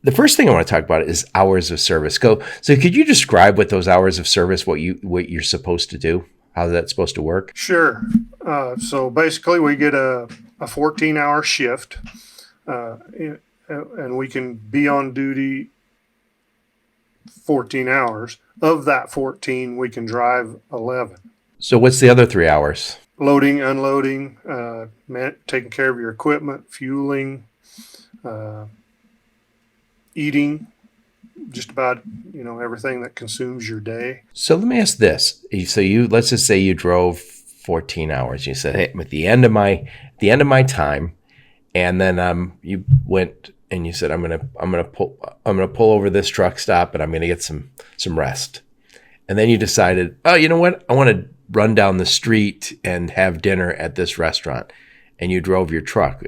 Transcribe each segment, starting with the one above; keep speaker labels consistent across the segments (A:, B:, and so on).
A: the first thing I want to talk about is hours of service. So could you describe what those hours of service, what you're supposed to do, how that's supposed to work?
B: Sure. So basically, we get a 14-hour shift, uh, and we can be on duty 14 hours. Of that 14, we can drive 11.
A: So what's the other 3 hours?
B: Loading, unloading, taking care of your equipment, fueling, uh, eating, just about everything that consumes your day.
A: So let me ask this. So let's just say you drove 14 hours. You said, hey, I'm at the end of my time, and then you went and you said, I'm gonna pull over this truck stop and I'm gonna get some drest. And then you decided, oh, you know what? I want to run down the street and have dinner at this restaurant. And you drove your truck.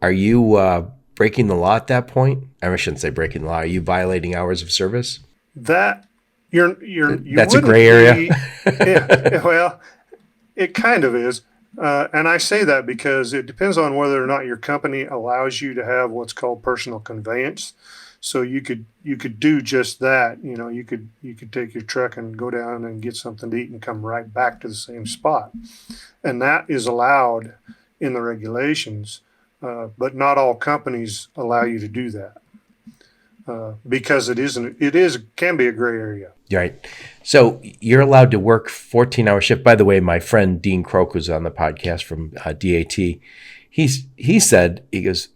A: Are you breaking the law at that point? I shouldn't say breaking the law. Are you violating hours of service?
B: That you
A: That's a
B: wouldn't
A: gray area.
B: be. Yeah, well, it kind of is. And I say that because it depends on whether or not your company allows you to have what's called personal conveyance. So you could do just that. You could take your truck and go down and get something to eat and come right back to the same spot, and that is allowed in the regulations. But not all companies allow you to do that, because can be a gray area.
A: Right. So you're allowed to work 14-hour shift. By the way, my friend Dean Croak was on the podcast from DAT. He said, he goes,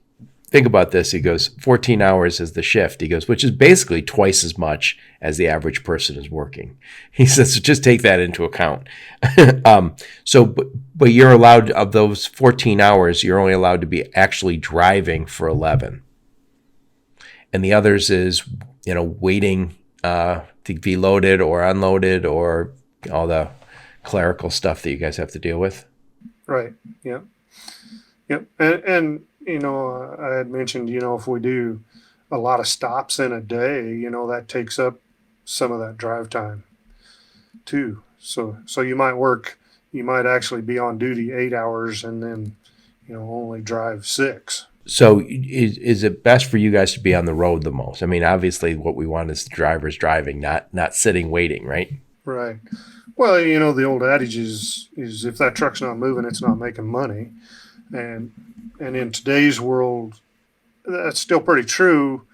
A: think about this. He goes, 14 hours is the shift. He goes, which is basically twice as much as the average person is working. He says, so just take that into account. But you're allowed, of those 14 hours, you're only allowed to be actually driving for 11. And the others is, waiting to be loaded or unloaded, or all the clerical stuff that you guys have to deal with.
B: Right. Yeah. Yep. And I had mentioned, if we do a lot of stops in a day, that takes up some of that drive time too. So you might actually be on duty 8 hours and then, only drive 6.
A: So is it best for you guys to be on the road the most? I mean, obviously what we want is the drivers driving, not sitting waiting, right?
B: Right. Well, the old adage is if that truck's not moving, it's not making money. And in today's world, that's still pretty true.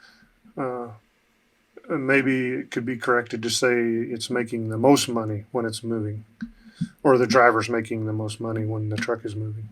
B: Maybe it could be corrected to say it's making the most money when it's moving, or the driver's making the most money when the truck is moving.